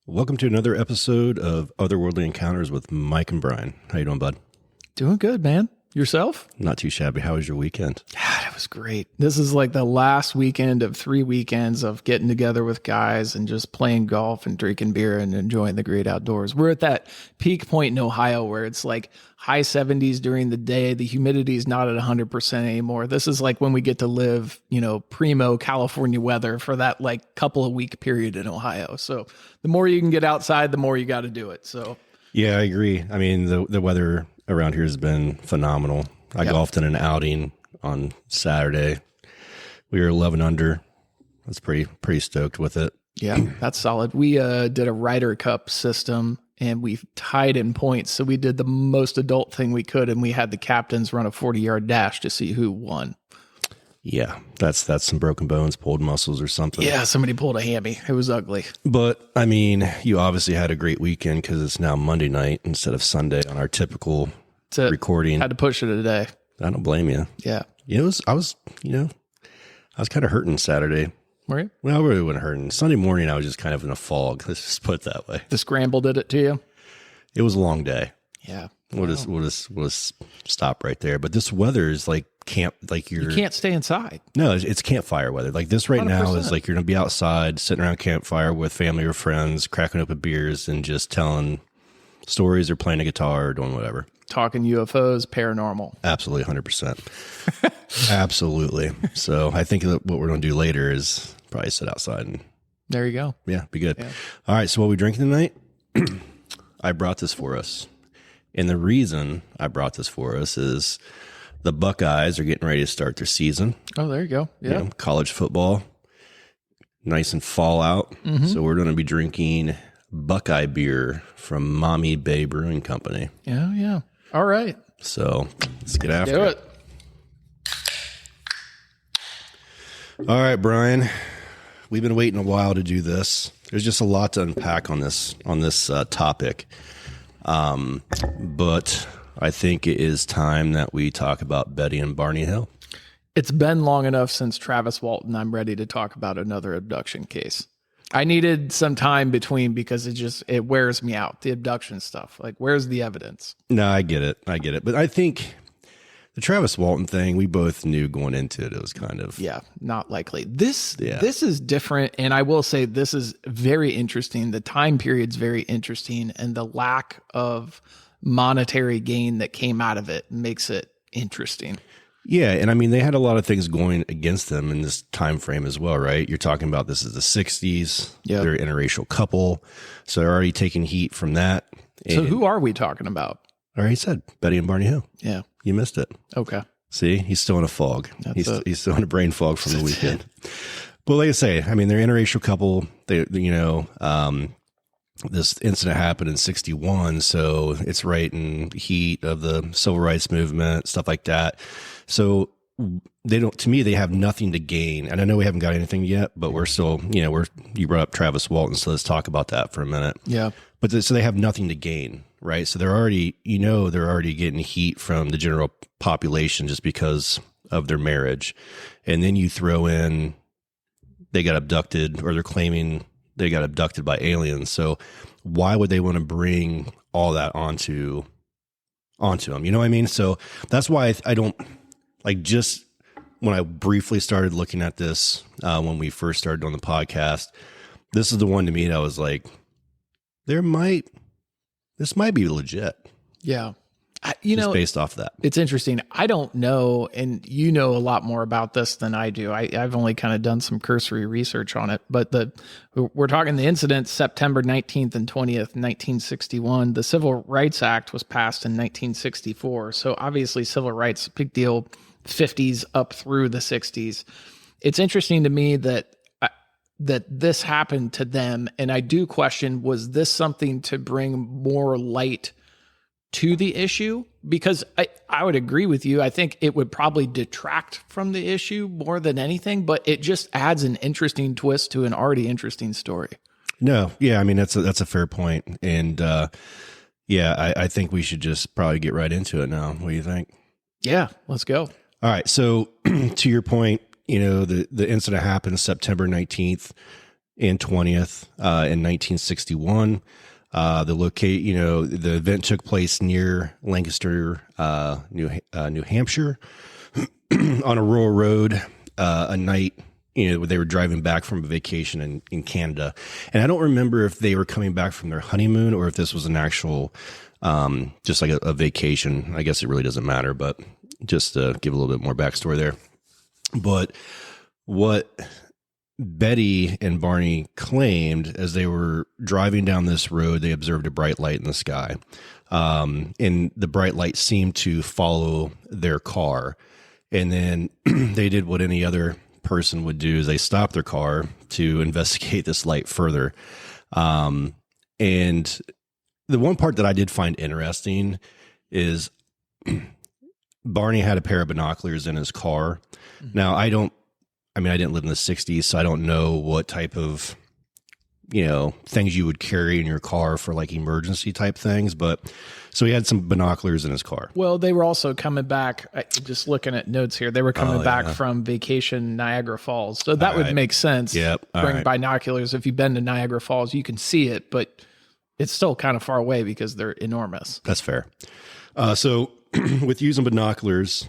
Welcome to another episode of Otherworldly Encounters with Mike and Brian. How you doing, bud? Doing good, man. Yourself? Not too shabby. How was your weekend? God, it was great. This is like the last weekend of 3 weekends of getting together with guys and just playing golf and drinking beer and enjoying the great outdoors. We're at that peak point in Ohio where it's like high 70s during the day. The humidity is not at 100% anymore. This is like when we get to live, primo California weather for that like couple of week period in Ohio. So the more you can get outside, the more you got to do it. So yeah, I agree. I mean, the weather around here has been phenomenal. I golfed in an outing on Saturday. We were 11 under. I was pretty stoked with it. Yeah, that's solid. We did a Ryder Cup system and we tied in points. So we did the most adult thing we could, and we had the captains run a 40-yard dash to see who won. Yeah, that's some broken bones, pulled muscles or something. Yeah, somebody pulled a hammy. It was ugly. But, I mean, you obviously had a great weekend because it's now Monday night instead of Sunday on our typical recording. Had to push it a day. I don't blame you. Yeah. I was kind of hurting Saturday. Were you? Well, I really wasn't hurting. Sunday morning, I was just kind of in a fog. Let's just put it that way. The scramble did it to you? It was a long day. Yeah. We'll just stop right there. But this weather is like camp, like you can't stay inside. No, it's campfire weather. Like this right 100%. Now is like you're going to be outside, sitting around campfire with family or friends, cracking open beers and just telling stories or playing a guitar or doing whatever. Talking UFOs, paranormal. Absolutely, 100%. Absolutely. So I think that what we're going to do later is probably sit outside and there you go. Yeah, be good. Yeah. All right. So what are we drinking tonight? I brought this for us. And the reason I brought this for us is the Buckeyes are getting ready to start their season. Oh, there you go. Yeah. College football, nice and fall out. Mm-hmm. So we're going to be drinking Buckeye beer from Mommy Bay Brewing Company. Yeah, yeah. All right. So let's get after Do it. All right, Brian. We've been waiting a while to do this. There's just a lot to unpack on this topic. But I think it is time that we talk about Betty and Barney Hill. It's been long enough since Travis Walton. I'm ready to talk about another abduction case. I needed some time between because it wears me out. The abduction stuff. Like, where's the evidence? No, I get it. But I think the Travis Walton thing, we both knew going into it, it was kind of... Yeah, not likely. This is different, and I will say this is very interesting. The time period's very interesting, and the lack of monetary gain that came out of it makes it interesting. Yeah, and I mean, they had a lot of things going against them in this time frame as well, right? You're talking about this is the 60s. Yep. They're an interracial couple, so they're already taking heat from that. So who are we talking about? I already said Betty and Barney Hill. Yeah. You missed it. Okay. See, he's still in a fog. He's still in a brain fog from the weekend. But like I say, I mean, they're an interracial couple. This incident happened in 61, so it's right in the heat of the civil rights movement, stuff like that. So to me, they have nothing to gain. And I know we haven't got anything yet, but we're still, you brought up Travis Walton, so let's talk about that for a minute. Yeah. But so they have nothing to gain, right? So they're already getting heat from the general population just because of their marriage. And then you throw in, they got abducted, or they're claiming they got abducted by aliens. So why would they want to bring all that onto them? You know what I mean? So that's why I don't like, just when I briefly started looking at this, when we first started on the podcast, this is the one to me that was like, this might be legit. Yeah. Just based off that. It's interesting. I don't know, and you know a lot more about this than I do. I've only kind of done some cursory research on it, but we're talking the incident September 19th and 20th, 1961. The Civil Rights Act was passed in 1964. So obviously civil rights, big deal, 50s up through the 60s. It's interesting to me that this happened to them. And I do question, was this something to bring more light to the issue? Because I would agree with you. I think it would probably detract from the issue more than anything, but it just adds an interesting twist to an already interesting story. No. Yeah. I mean, that's a fair point. And, I think we should just probably get right into it now. What do you think? Yeah, let's go. All right. So to your point, the incident happened September 19th. and 20th in 1961. The event took place near Lancaster, New Hampshire, on a rural road, a night, they were driving back from a vacation in Canada. And I don't remember if they were coming back from their honeymoon or if this was an actual, just like a vacation. I guess it really doesn't matter, but just to give a little bit more backstory there. But what Betty and Barney claimed as they were driving down this road, they observed a bright light in the sky. And the bright light seemed to follow their car. And then they did what any other person would do, is they stopped their car to investigate this light further. And the one part that I did find interesting is Barney had a pair of binoculars in his car. Now, I didn't live in the 60s, so I don't know what type of, things you would carry in your car for like emergency type things. But so he had some binoculars in his car. Well, they were also coming back, just looking at notes here, they were coming back from vacation Niagara Falls. So that would make sense. Yep. Bring binoculars. If you've been to Niagara Falls, you can see it, but it's still kind of far away because they're enormous. That's fair. So with using binoculars,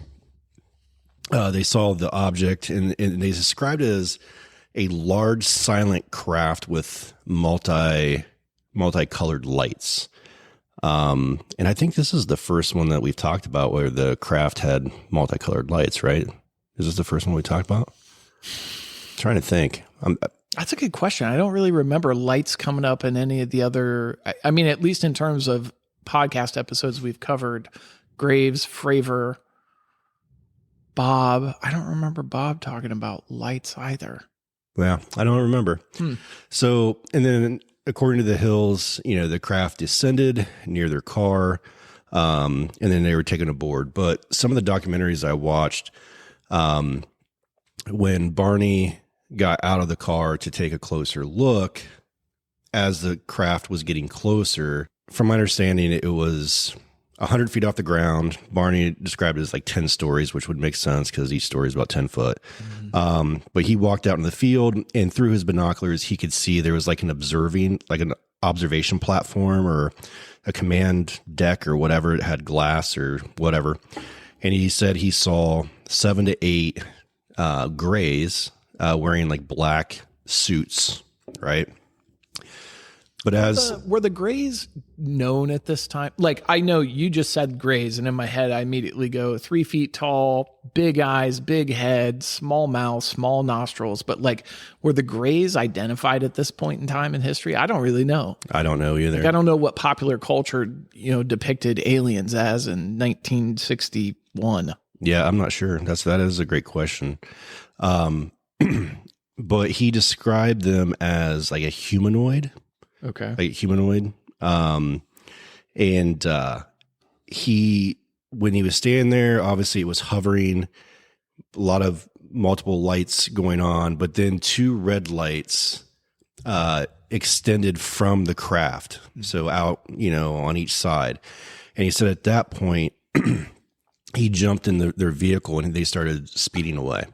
they saw the object and they described it as a large silent craft with multicolored lights. And I think this is the first one that we've talked about where the craft had multicolored lights, right? Is this the first one we talked about? I'm trying to think. That's a good question. I don't really remember lights coming up in any of the other, at least in terms of podcast episodes we've covered, Graves, Fravor, Bob. I don't remember Bob talking about lights either. Yeah, I don't remember. So, and then according to the Hills, the craft descended near their car, and then they were taken aboard. But some of the documentaries I watched, when Barney got out of the car to take a closer look, as the craft was getting closer, from my understanding, it was 100 feet off the ground. Barney described it as like 10 stories, which would make sense because each story is about 10 foot. But he walked out in the field, and through his binoculars, he could see there was like an observation platform or a command deck or whatever. It had glass or whatever. And he said he saw 7 to 8 grays wearing like black suits, right? But were the Greys known at this time? Like, I know you just said Greys, and in my head, I immediately go 3 feet tall, big eyes, big head, small mouth, small nostrils. But like, were the Greys identified at this point in time in history? I don't really know. I don't know either. Like, I don't know what popular culture, depicted aliens as in 1961. Yeah, I'm not sure. That is a great question. But he described them as like a humanoid. Okay. Like humanoid. And when he was standing there, obviously it was hovering, a lot of multiple lights going on, but then 2 red lights extended from the craft. So out, on each side. And he said at that point, he jumped in their vehicle and they started speeding away.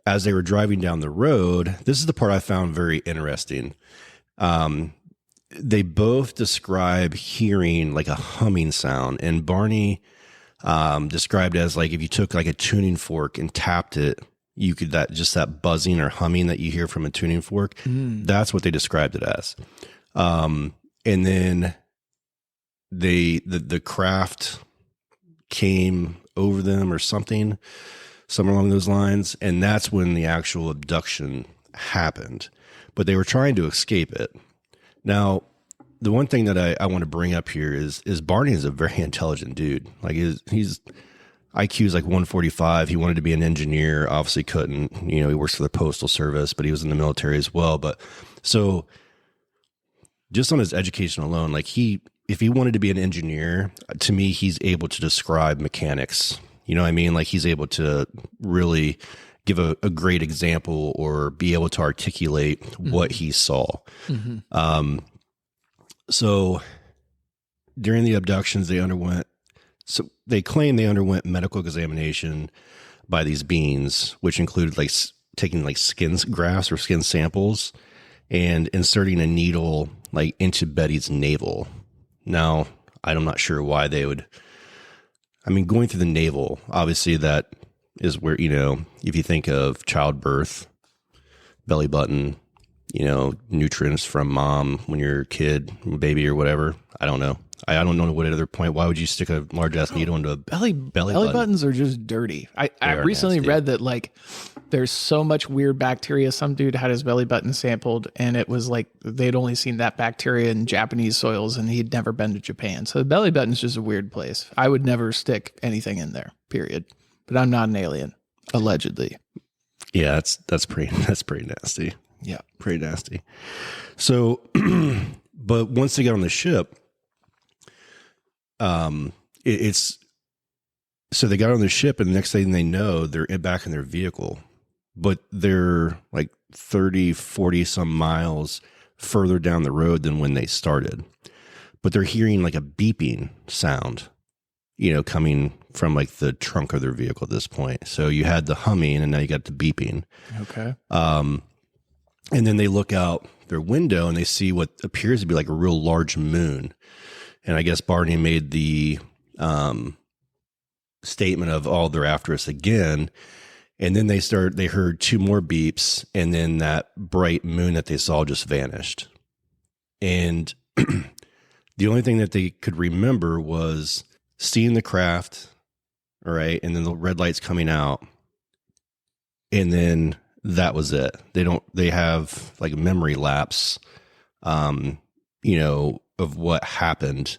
As they were driving down the road, this is the part I found very interesting. They both describe hearing like a humming sound, and Barney described it as like if you took like a tuning fork and tapped it, you could that buzzing or humming that you hear from a tuning fork. That's what they described it as. And then the craft came over them or something along those lines. And that's when the actual abduction happened, but they were trying to escape it. Now, the one thing that I want to bring up here is Barney is a very intelligent dude. Like he's IQ is like 145. He wanted to be an engineer, obviously couldn't, he works for the Postal Service, but he was in the military as well. But so just on his education alone, like if he wanted to be an engineer, to me, he's able to describe mechanics. You know what I mean? Like he's able to really give a great example or be able to articulate what he saw. So during the abductions, they claim they underwent medical examination by these beings, which included like taking like skin grafts or skin samples and inserting a needle like into Betty's navel. Now, I'm not sure why they would. I mean, going through the navel, obviously that is where, if you think of childbirth, belly button, nutrients from mom when you're a kid, baby or whatever. I don't know. I don't know what other point. Why would you stick a large ass needle into a belly button? Buttons are just dirty. I recently read that like there's so much weird bacteria. Some dude had his belly button sampled and it was like they'd only seen that bacteria in Japanese soils and he'd never been to Japan. So the belly button's just a weird place. I would never stick anything in there, period. But I'm not an alien, allegedly. Yeah, that's pretty nasty. Yeah. Pretty nasty. So, but once they got on the ship, so they got on the ship and the next thing they know, they're back in their vehicle, but they're like 30, 40 some miles further down the road than when they started, but they're hearing like a beeping sound, coming from like the trunk of their vehicle at this point. So you had the humming and now you got the beeping. Okay. And then they look out their window and they see what appears to be like a real large moon. And I guess Barney made the statement of, oh, they're after us again. And then they heard two more beeps. And then that bright moon that they saw just vanished. And the only thing that they could remember was seeing the craft. All right. And then the red lights coming out. And then that was it. They have like a memory lapse, of what happened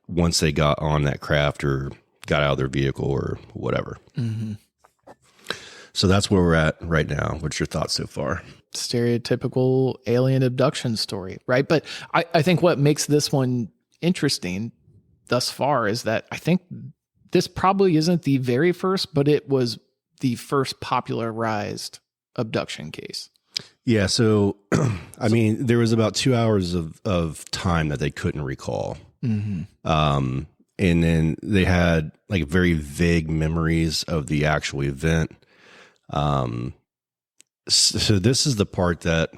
once they got on that craft or got out of their vehicle or whatever. Mm-hmm. So that's where we're at right now. What's your thoughts so far? Stereotypical alien abduction story, right? But I think what makes this one interesting thus far is that I think this probably isn't the very first, but it was the first popularized abduction case. Yeah. So, I mean, there was about 2 hours of time that they couldn't recall. Mm-hmm. And then they had like very vague memories of the actual event. So this is the part that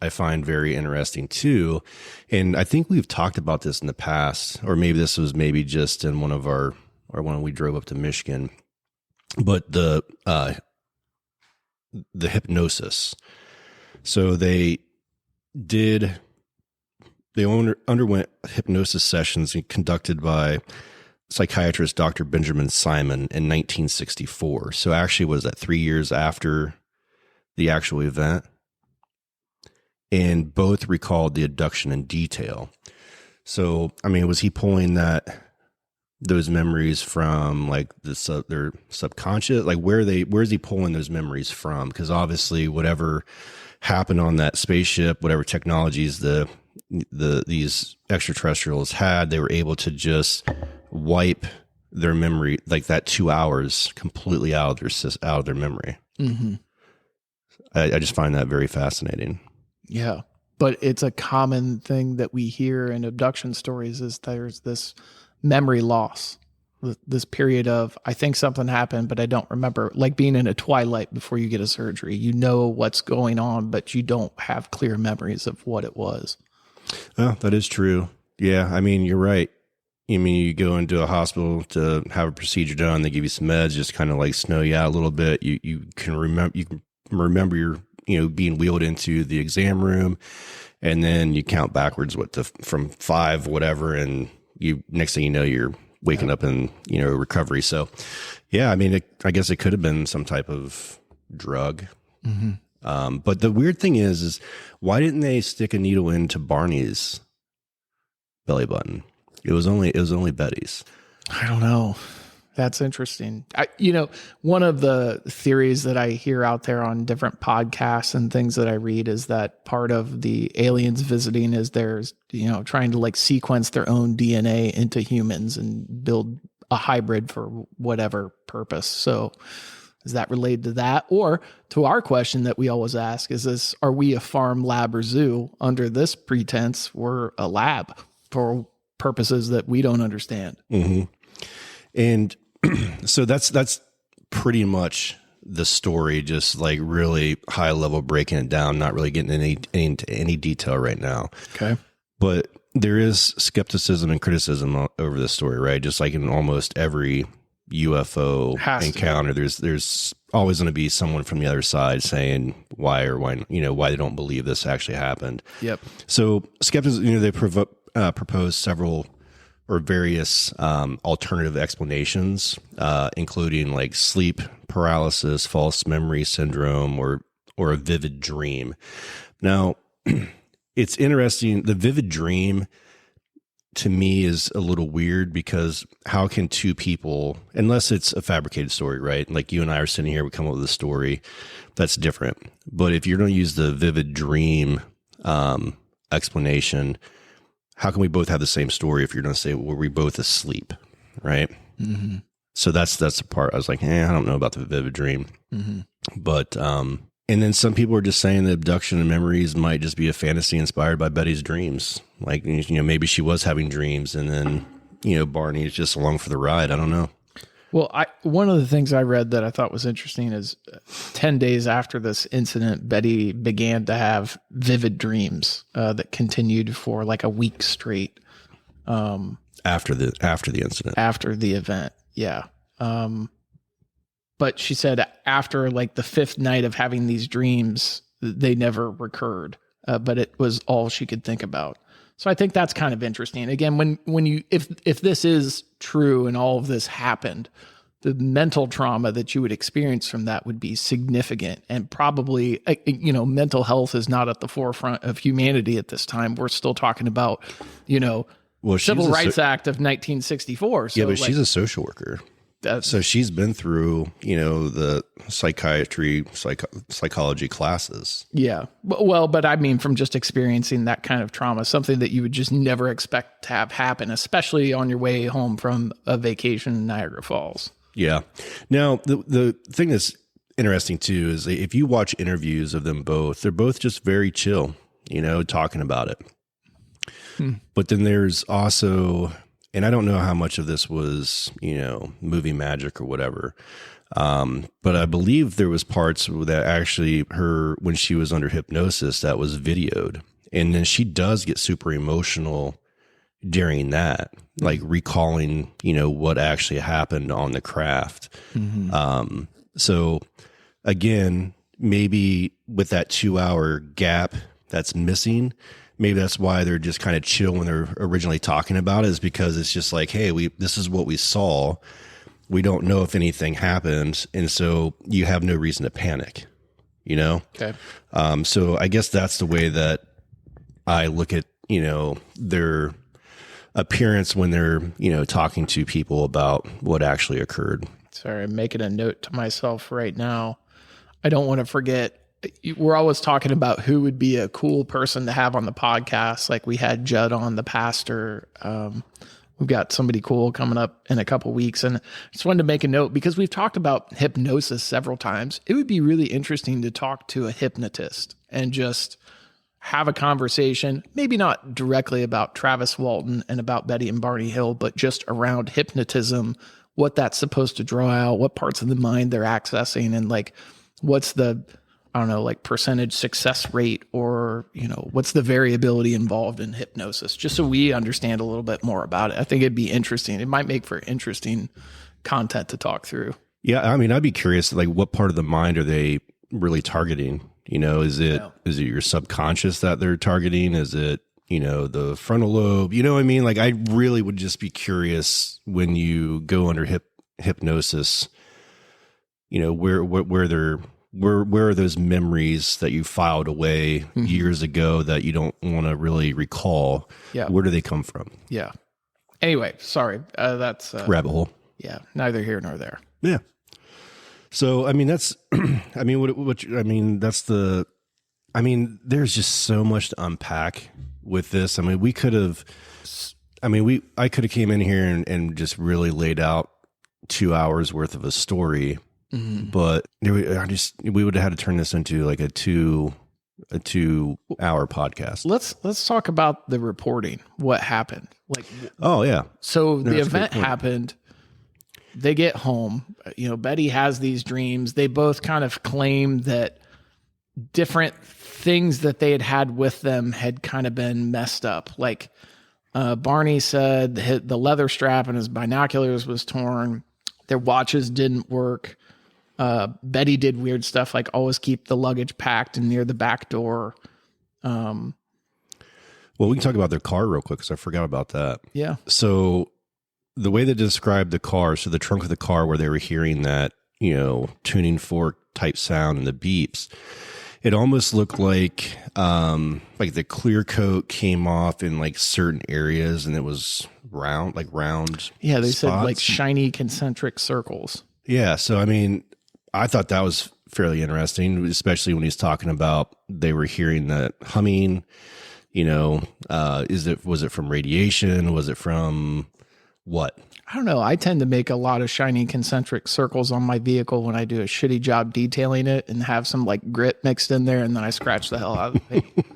I find very interesting too. And I think we've talked about this in the past, or maybe this was just in one of or when we drove up to Michigan, but the hypnosis. So they underwent hypnosis sessions conducted by psychiatrist Dr. Benjamin Simon in 1964. So actually, was that 3 years after the actual event? And both recalled the abduction in detail. So, I mean, was he pulling those memories from like their subconscious? Like where's he pulling those memories from? Because obviously, whatever happened on that spaceship, whatever technologies these extraterrestrials had, they were able to just wipe their memory, like that 2 hours, completely out of their memory. Mm-hmm. I just find that very fascinating. Yeah, but it's a common thing that we hear in abduction stories is there's this memory loss, this period of, I think something happened, but I don't remember, like being in a twilight before you get a surgery. You know what's going on, but you don't have clear memories of what it was. Oh, that is true. Yeah, I mean, you're right. I mean, you go into a hospital to have a procedure done, they give you some meds, just kind of like snow you out a little bit. You can remember your being wheeled into the exam room, and then you count backwards from 5 whatever, and next thing you know, you're waking up in recovery. So yeah, I mean, I guess it could have been some type of drug. Mm-hmm. But the weird thing is why didn't they stick a needle into Barney's belly button? It was only Betty's. I don't know. That's interesting. One of the theories that I hear out there on different podcasts and things that I read is that part of the aliens visiting is there's, trying to like sequence their own DNA into humans and build a hybrid for whatever purpose. So is that related to that? Or to our question that we always ask, are we a farm, lab, or zoo? Under this pretense, we're a lab for purposes that we don't understand. Mm-hmm. And so that's pretty much the story, just like really high level breaking it down, not really getting into any detail right now. Okay. But there is skepticism and criticism over this story, right? Just like in almost every UFO encounter, there's always going to be someone from the other side saying why they don't believe this actually happened. Yep. So skeptics, they propose several or various alternative explanations, including like sleep paralysis, false memory syndrome, or a vivid dream. Now, it's interesting. The vivid dream, to me, is a little weird because how can two people, unless it's a fabricated story, right? Like you and I are sitting here, we come up with a story that's different. But if you're going to use the vivid dream explanation, how can we both have the same story if you're going to say, were we both asleep, right? Mm-hmm. So that's the part I was like, I don't know about the vivid dream. Mm-hmm. But, and then some people are just saying that abduction and memories might just be a fantasy inspired by Betty's dreams. Like, maybe she was having dreams and then, Barney is just along for the ride. I don't know. Well, one of the things I read that I thought was interesting is 10 days after this incident, Betty began to have vivid dreams that continued for like a week straight. After the incident. After the event, yeah. But she said after like the fifth night of having these dreams, they never recurred, but it was all she could think about. So I think that's kind of interesting. Again, when you if this is true and all of this happened, the mental trauma that you would experience from that would be significant, and probably mental health is not at the forefront of humanity at this time. We're still talking about Civil Rights Act of 1964. So yeah, but she's a social worker. So she's been through, the psychology classes. Yeah. Well, but I mean, from just experiencing that kind of trauma, something that you would just never expect to have happen, especially on your way home from a vacation in Niagara Falls. Yeah. Now, the thing that's interesting too is if you watch interviews of them both, they're both just very chill, talking about it. But then there's also, and I don't know how much of this was, movie magic or whatever. But I believe there was parts that actually when she was under hypnosis, that was videoed. And then she does get super emotional during that, like recalling, what actually happened on the craft. Mm-hmm. So again, maybe with that 2-hour gap that's missing, maybe that's why they're just kind of chill when they're originally talking about it, is because it's just like, hey, this is what we saw. We don't know if anything happened. And so you have no reason to panic, Okay. So I guess that's the way that I look at, their appearance when they're, talking to people about what actually occurred. Sorry, I'm making a note to myself right now. I don't want to forget. We're always talking about who would be a cool person to have on the podcast. Like we had Judd on, the pastor. We've got somebody cool coming up in a couple weeks. And I just wanted to make a note because we've talked about hypnosis several times. It would be really interesting to talk to a hypnotist and just have a conversation, maybe not directly about Travis Walton and about Betty and Barney Hill, but just around hypnotism, what that's supposed to draw out, what parts of the mind they're accessing, and like what's the percentage success rate, or, what's the variability involved in hypnosis, just so we understand a little bit more about it. I think it'd be interesting. It might make for interesting content to talk through. Yeah. I mean, I'd be curious, like what part of the mind are they really targeting? Is it your subconscious that they're targeting? Is it, the frontal lobe? You know what I mean? Like I really would just be curious when you go under hypnosis, where are those memories that you filed away years ago that you don't want to really recall? Yeah. Where do they come from? Yeah. Anyway, sorry. That's rabbit hole. Yeah. Neither here nor there. Yeah. So, I mean, that's, there's just so much to unpack with this. I mean, I could have came in here and just really laid out 2 hours worth of a story. Mm-hmm. But we would have had to turn this into like a 2 hour podcast. Let's talk about the reporting. What happened? Like, oh yeah. So the event happened. they get home. Betty has these dreams. They both kind of claim that different things that they had with them had kind of been messed up. Like Barney said the leather strap in his binoculars was torn. Their watches didn't work. Betty did weird stuff like always keep the luggage packed and near the back door. Well, we can talk about their car real quick because I forgot about that. Yeah. So the way they described the car, so the trunk of the car where they were hearing that, tuning fork type sound and the beeps, it almost looked like the clear coat came off in like certain areas and it was round. Yeah, they spots. said like shiny concentric circles. Yeah. So, I thought that was fairly interesting, especially when he's talking about they were hearing that humming, was it from radiation? Was it from what? I don't know. I tend to make a lot of shiny concentric circles on my vehicle when I do a shitty job detailing it and have some like grit mixed in there, and then I scratch the hell out of the paint.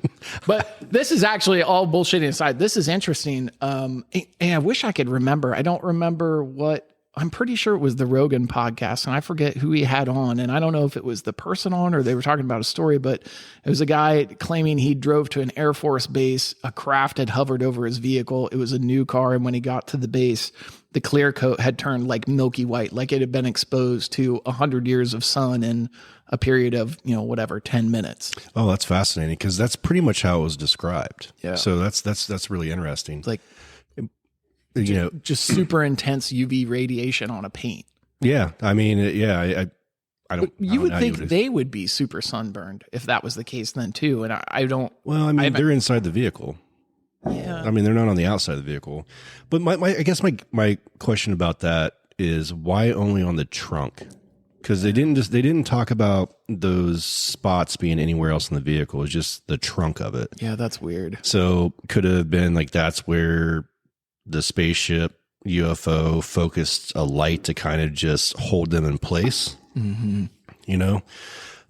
But this is actually all bullshitting aside. This is interesting. And I wish I could remember. I don't remember what. I'm pretty sure it was the Rogan podcast, and I forget who he had on. And I don't know if it was the person on or they were talking about a story, but it was a guy claiming he drove to an Air Force base. A craft had hovered over his vehicle. It was a new car. And when he got to the base, the clear coat had turned like milky white, like it had been exposed to 100 years of sun in a period of, 10 minutes. Oh, that's fascinating because that's pretty much how it was described. Yeah. So that's really interesting. Like, just super intense UV radiation on a paint. Yeah. I don't. You would think they would be super sunburned if that was the case then too. And I don't. Well, they're inside the vehicle. Yeah. They're not on the outside of the vehicle. But I guess my question about that is why only on the trunk? Because they didn't talk about those spots being anywhere else in the vehicle. It's just the trunk of it. Yeah, that's weird. So could have been like that's where the spaceship UFO focused a light to kind of just hold them in place. Mm-hmm.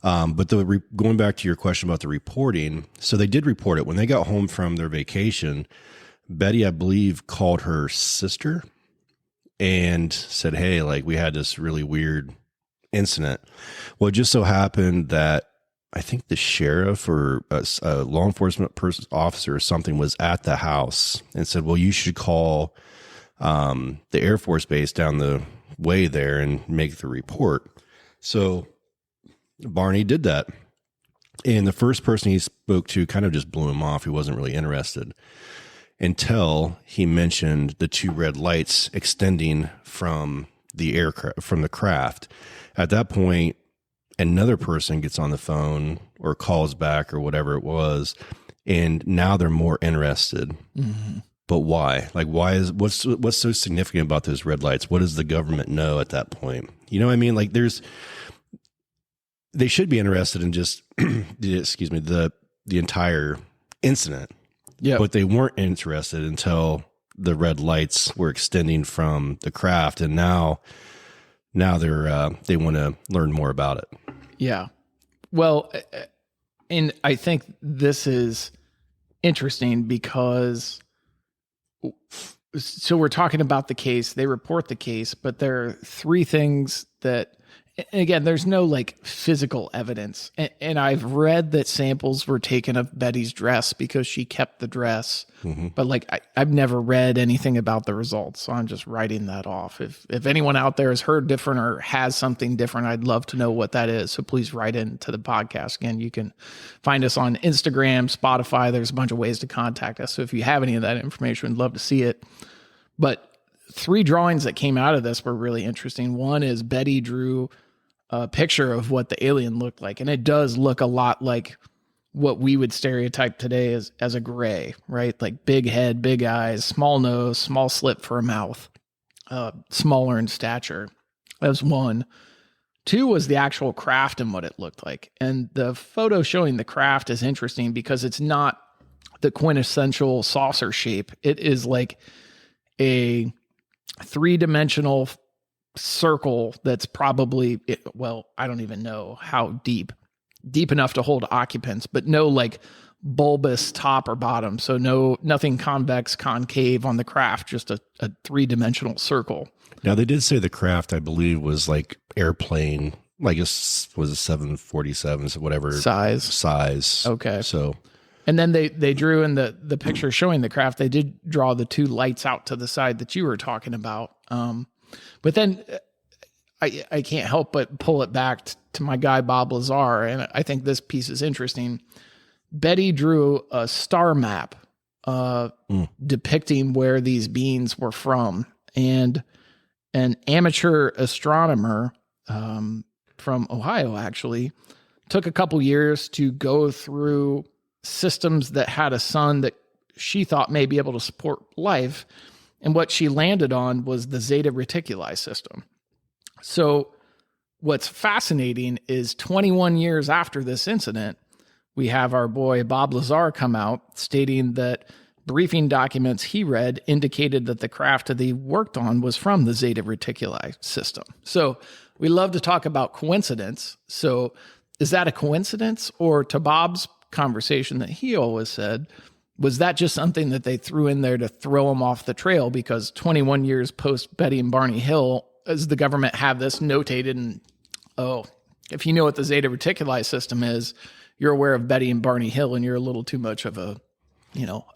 But going back to your question about the reporting, so they did report it when they got home from their vacation. Betty, I believe, called her sister and said, "Hey, like we had this really weird incident." Well, it just so happened that I think the sheriff or a law enforcement officer or something was at the house and said, "Well, you should call the Air Force base down the way there and make the report." So Barney did that. And the first person he spoke to kind of just blew him off. He wasn't really interested until he mentioned the two red lights extending from the aircraft, from the craft. At that point, another person gets on the phone or calls back or whatever it was, and now they're more interested. Mm-hmm. But why? Like, what's so significant about those red lights? What does the government know at that point? You know what I mean? Like, they should be interested in just, the entire incident. Yeah. But they weren't interested until the red lights were extending from the craft, and now they want to learn more about it. Yeah. Well, and I think this is interesting because so we're talking about the case, they report the case, but there are three things that, and again, there's no like physical evidence. And I've read that samples were taken of Betty's dress because she kept the dress. Mm-hmm. But like, I've never read anything about the results. So I'm just writing that off. If anyone out there has heard different or has something different, I'd love to know what that is. So please write into the podcast. Again, you can find us on Instagram, Spotify. There's a bunch of ways to contact us. So if you have any of that information, we'd love to see it. But three drawings that came out of this were really interesting. One is Betty drew a picture of what the alien looked like. And it does look a lot like what we would stereotype today as a gray, right? Like big head, big eyes, small nose, small slit for a mouth, smaller in stature. That was one. Two was the actual craft and what it looked like. And the photo showing the craft is interesting because it's not the quintessential saucer shape. It is like a three-dimensional circle that's probably, I don't even know how deep enough to hold occupants, but no like bulbous top or bottom. So nothing convex, concave on the craft, just a 3-dimensional circle. Now, they did say the craft, I believe, was like airplane, like was a 747, so whatever size. Okay. So, and then they drew in the picture showing the craft, they did draw the 2 lights out to the side that you were talking about. But then I can't help but pull it back to my guy, Bob Lazar. And I think this piece is interesting. Betty drew a star map depicting where these beings were from. And an amateur astronomer from Ohio, actually, took a couple years to go through systems that had a sun that she thought may be able to support life. And what she landed on was the Zeta Reticuli system. So what's fascinating is 21 years after this incident, we have our boy Bob Lazar come out stating that briefing documents he read indicated that the craft that he worked on was from the Zeta Reticuli system. So we love to talk about coincidence. So is that a coincidence? Or to Bob's conversation that he always said, was that just something that they threw in there to throw him off the trail? Because 21 years post Betty and Barney Hill, does the government have this notated? And, if you know what the Zeta Reticuli system is, you're aware of Betty and Barney Hill, and you're a little too much of a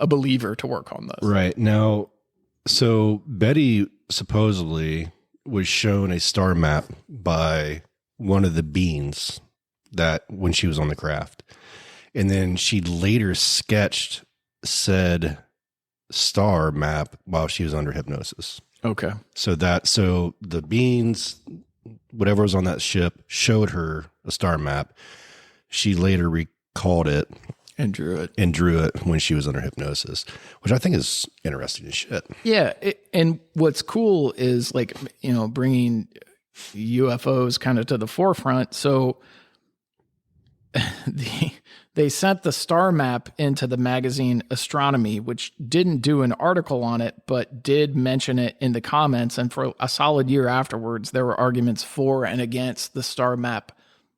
believer to work on this. Right. Now, so Betty supposedly was shown a star map by one of the beings that when she was on the craft. And then she later sketched said star map while she was under hypnosis. Okay. So the beings, whatever was on that ship, showed her a star map. She later recalled it and drew it when she was under hypnosis, which I think is interesting as shit. Yeah. And what's cool is bringing UFOs kind of to the forefront. So they sent the star map into the magazine Astronomy, which didn't do an article on it, but did mention it in the comments. And for a solid year afterwards, there were arguments for and against the star map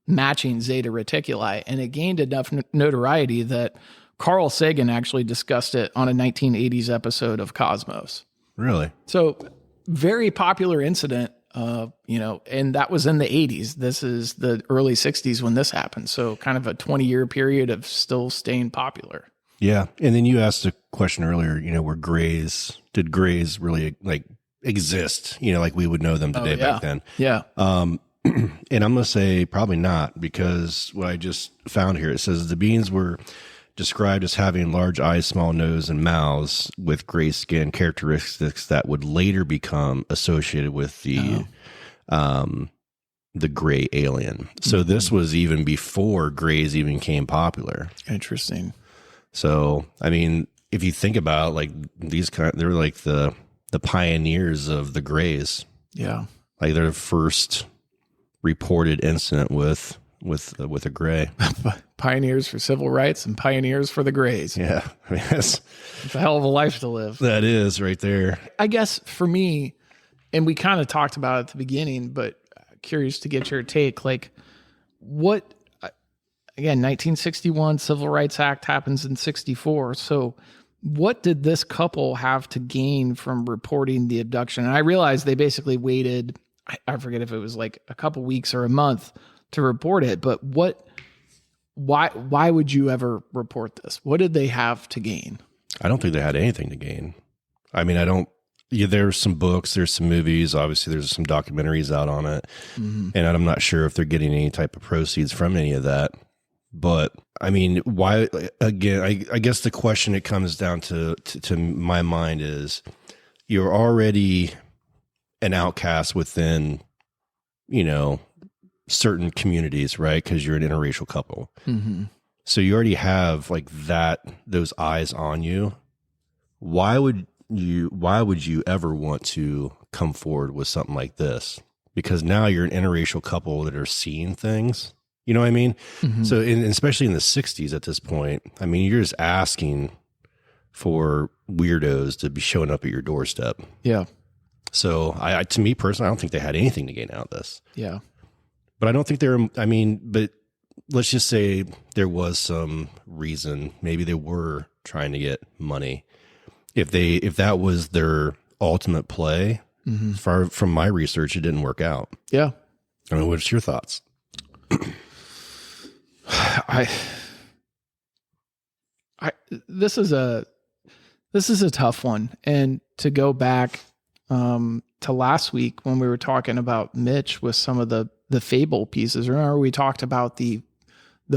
matching Zeta Reticuli. And it gained enough notoriety that Carl Sagan actually discussed it on a 1980s episode of Cosmos. Really? So very popular incident. And that was in the 80s. This is the early 60s when this happened. So kind of a 20-year period of still staying popular. Yeah. And then you asked a question earlier, did grays really exist, like we would know them today back then? Yeah. And I'm going to say probably not, because what I just found here, it says the beings were described as having large eyes, small nose, and mouths with gray skin, characteristics that would later become associated with the gray alien. So this was even before grays even became popular. Interesting. So, I mean, if you think about they're like the pioneers of the grays. Yeah. Like they're the first reported incident with a gray. Pioneers for civil rights and pioneers for the grays. Yeah. I mean, it's a hell of a life to live. That is right there. I guess for me, and we kind of talked about it at the beginning, but curious to get your take, what, again, 1961 Civil Rights Act happens in 64. So what did this couple have to gain from reporting the abduction? And I realized they basically waited, I forget if it was a couple weeks or a month to report it, but why would you ever report this? What did they have to gain? I don't think they had anything to gain. I mean, there's some books, there's some movies, obviously there's some documentaries out on it. Mm-hmm. And I'm not sure if they're getting any type of proceeds from any of that. But I mean, why, again, I guess the question it comes down to my mind is, you're already an outcast within, certain communities, right? Because you're an interracial couple. Mm-hmm. So you already have those eyes on you. Why would you ever want to come forward with something like this? Because now you're an interracial couple that are seeing things. You know what I mean? Mm-hmm. So especially in the 60s at this point, I mean, you're just asking for weirdos to be showing up at your doorstep. Yeah. So to me personally, I don't think they had anything to gain out of this. Yeah. But I don't think but let's just say there was some reason. Maybe they were trying to get money. If that was their ultimate play, from my research, it didn't work out. Yeah. I mean, what's your thoughts? This is a tough one. And to go back to last week when we were talking about Mitch with some of the fable pieces, remember we talked about the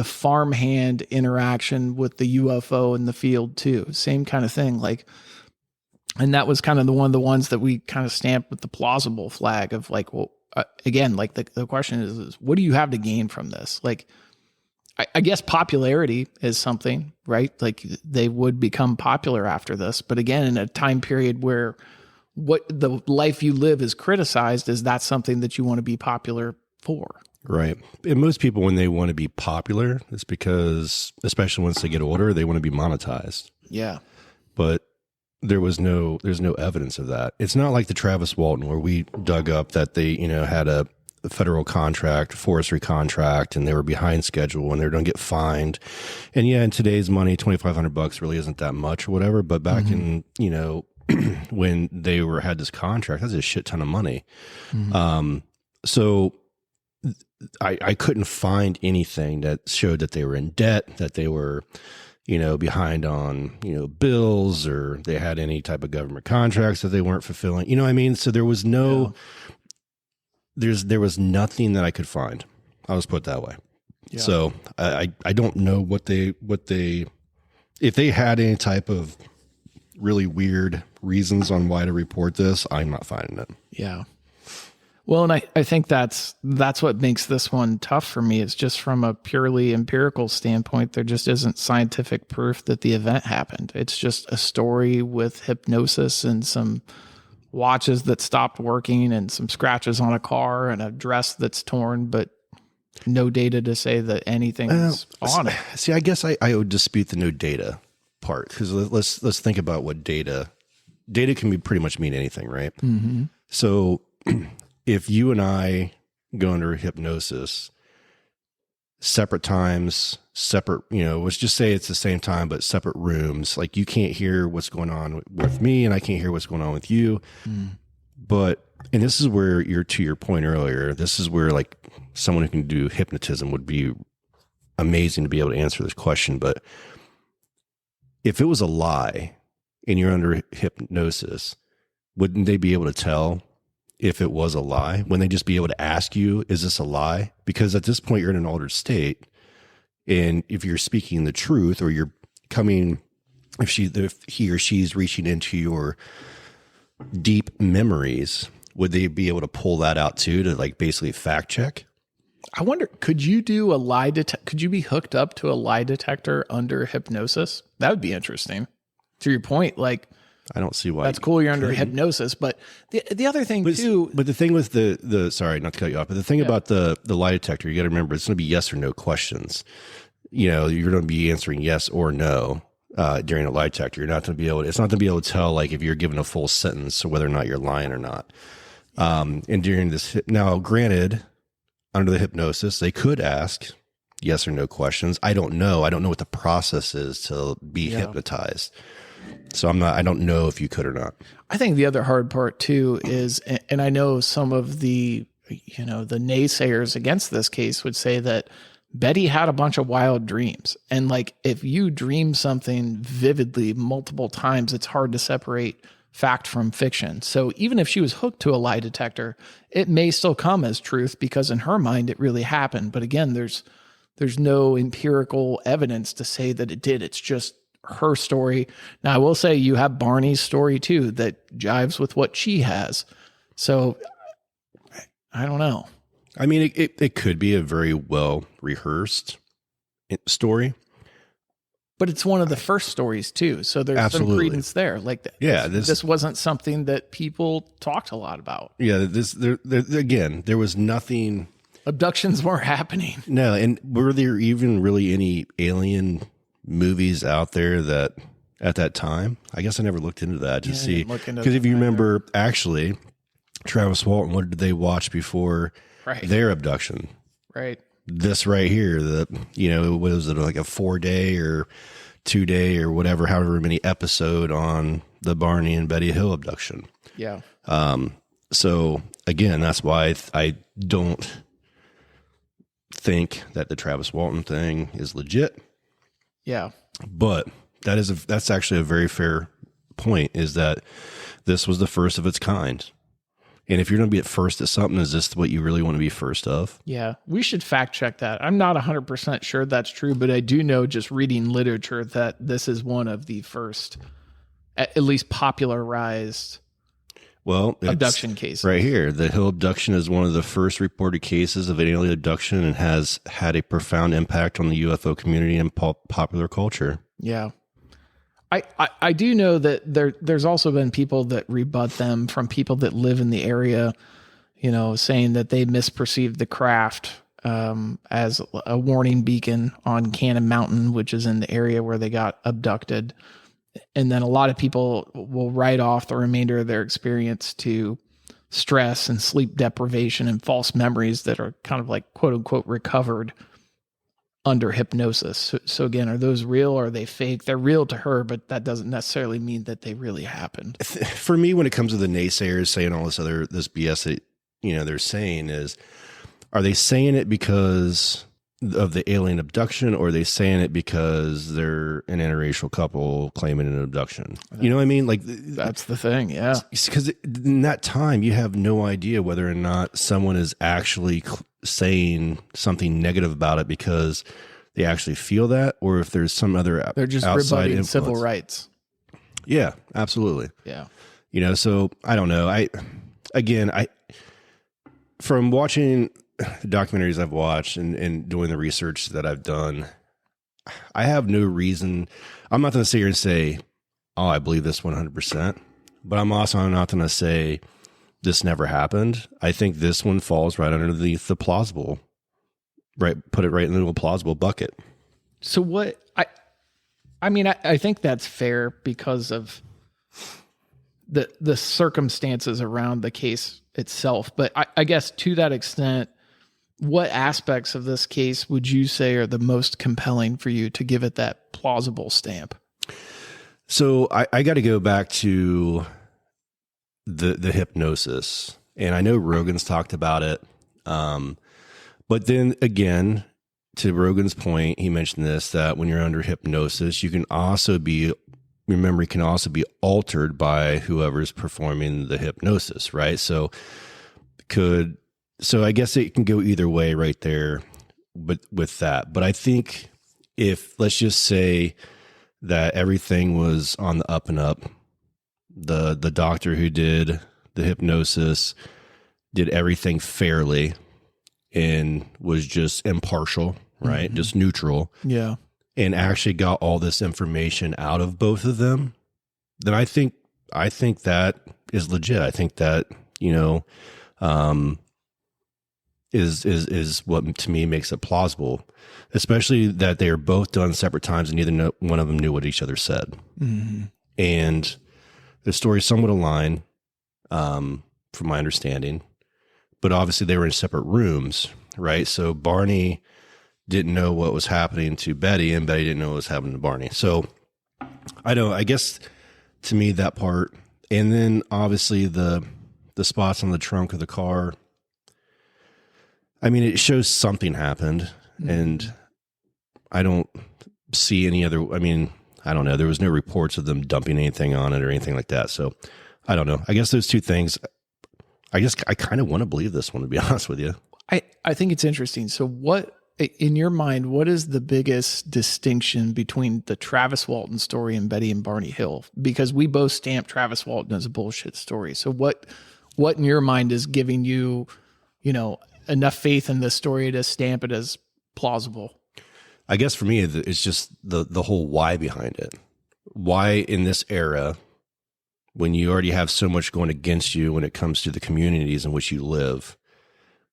farmhand interaction with the UFO in the field too. Same kind of thing. Like, and that was kind of one of the ones that we kind of stamped with the plausible flag of like, well, again, like the question is, what do you have to gain from this? Like, I guess popularity is something, right? Like they would become popular after this. But again, in a time period where what the life you live is criticized, is that something that you want to be popular for? Right. And most people, when they want to be popular, it's because, especially once they get older, they want to be monetized. Yeah. But there's no evidence of that. It's not like the Travis Walton where we dug up that they, had a federal contract, forestry contract, and they were behind schedule and they were going to get fined. And yeah, in today's money, $2,500 really isn't that much or whatever. But back in, when they had this contract, that's a shit ton of money. So I couldn't find anything that showed that they were in debt, that they were, behind on, bills, or they had any type of government contracts that they weren't fulfilling. You know what I mean? So there was there was nothing that I could find. I'll just put it that way. Yeah. So I don't know what they, if they had any type of really weird reasons on why to report this, I'm not finding it. Yeah. Well, and I think that's what makes this one tough for me. It's just from a purely empirical standpoint, there just isn't scientific proof that the event happened. It's just a story with hypnosis and some watches that stopped working and some scratches on a car and a dress that's torn, but no data to say that anything is on it. See, I guess I would dispute the no data part, because let's think about what data can be pretty much mean anything, right? So if you and I go under hypnosis, separate times, separate, let's just say it's the same time, but separate rooms, like you can't hear what's going on with me and I can't hear what's going on with you. But, and this is where to your point earlier, this is where like someone who can do hypnotism would be amazing to be able to answer this question. But if it was a lie and you're under hypnosis, wouldn't they be able to tell if it was a lie? Wouldn't they just be able to ask you, is this a lie? Because at this point you're in an altered state. And if you're speaking the truth, or you're coming, if he or she's reaching into your deep memories, would they be able to pull that out too, to like basically fact check? I wonder, could you do a lie could you be hooked up to a lie detector under hypnosis? That would be interesting. To your point, like, I don't see why. That's cool. You're under hypnosis, but the other thing too. But the thing with the sorry, not to cut you off, but the thing about the lie detector, you got to remember, it's going to be yes or no questions. You're going to be answering yes or no during a lie detector. You're not going to be able. It's not going to be able to tell like if you're given a full sentence or whether or not you're lying or not. And during this, now granted, under the hypnosis, they could ask yes or no questions. I don't know. I don't know what the process is to be hypnotized. So I don't know if you could or not. I think the other hard part too is, and I know some of the naysayers against this case would say that Betty had a bunch of wild dreams. And like, if you dream something vividly multiple times, it's hard to separate fact from fiction. So even if she was hooked to a lie detector, it may still come as truth because in her mind, it really happened. But again, there's no empirical evidence to say that it did. It's just her story. Now, I will say you have Barney's story too that jives with what she has. So I don't know. I mean, it could be a very well rehearsed story, but it's one of the first stories too. So there's some credence there. Like, this wasn't something that people talked a lot about. Yeah. There was nothing. Abductions weren't happening. No. And were there even really any alien movies out there that at that time? I guess I never looked into that to see, because if you remember, actually Travis Walton, what did they watch before their abduction? Right. this right here, was it like a 4-day or 2-day or whatever, however many episode on the Barney and Betty Hill abduction. Yeah. So again, that's why I don't think that the Travis Walton thing is legit. Yeah. But that's actually a very fair point, is that this was the first of its kind. And if you're going to be at first at something, is this what you really want to be first of? Yeah, we should fact check that. I'm not 100% sure that's true, but I do know, just reading literature, that this is one of the first, at least popularized abduction cases. Right here. The Hill abduction is one of the first reported cases of alien abduction and has had a profound impact on the UFO community and popular culture. Yeah. I do know that there's also been people that rebut them, from people that live in the area, saying that they misperceived the craft as a warning beacon on Cannon Mountain, which is in the area where they got abducted. And then a lot of people will write off the remainder of their experience to stress and sleep deprivation and false memories that are kind of like, quote unquote, recovered under hypnosis. So again, are those real or are they fake? They're real to her, but that doesn't necessarily mean that they really happened. For me, when it comes to the naysayers saying all this BS that, they're saying, are they saying it because of the alien abduction, or are they saying it because they're an interracial couple claiming an abduction? You know what I mean? Like, that's the thing. Yeah. Because in that time, you have no idea whether or not someone is actually saying something negative about it because they actually feel that, or if there's some other they're just outside rebutting influence. Civil rights. Yeah, absolutely. Yeah. So I don't know. From watching the documentaries I've watched and doing the research that I've done, I have no reason. I'm not going to sit here and say, oh, I believe this 100%, but I'm also not going to say this never happened. I think this one falls right underneath the plausible, right? Put it right into a plausible bucket. So what I think that's fair because of the circumstances around the case itself. But I guess to that extent, what aspects of this case would you say are the most compelling for you to give it that plausible stamp? So I got to go back to the hypnosis, and I know Rogan's talked about it. But then again, to Rogan's point, he mentioned this, that when you're under hypnosis, your memory can also be altered by whoever's performing the hypnosis, right? So I guess it can go either way right there, but with that. But I think let's just say that everything was on the up and up, the doctor who did the hypnosis did everything fairly and was just impartial, right? Mm-hmm. Just neutral. Yeah. And actually got all this information out of both of them, then I think that is legit. I think that, is what to me makes it plausible, especially that they are both done separate times and neither one of them knew what each other said. Mm-hmm. And the stories somewhat align, from my understanding, but obviously they were in separate rooms, right? So Barney didn't know what was happening to Betty, and Betty didn't know what was happening to Barney. So I guess to me that part, and then obviously the spots on the trunk of the car, I mean, it shows something happened, and I don't see any other, I don't know. There was no reports of them dumping anything on it or anything like that. So I don't know. I guess those two things, I kind of want to believe this one, to be honest with you. I think it's interesting. So what, in your mind, what is the biggest distinction between the Travis Walton story and Betty and Barney Hill? Because we both stamp Travis Walton as a bullshit story. So what in your mind is giving you, enough faith in this story to stamp it as plausible? I guess for me, it's just the whole why behind it. Why in this era, when you already have so much going against you when it comes to the communities in which you live,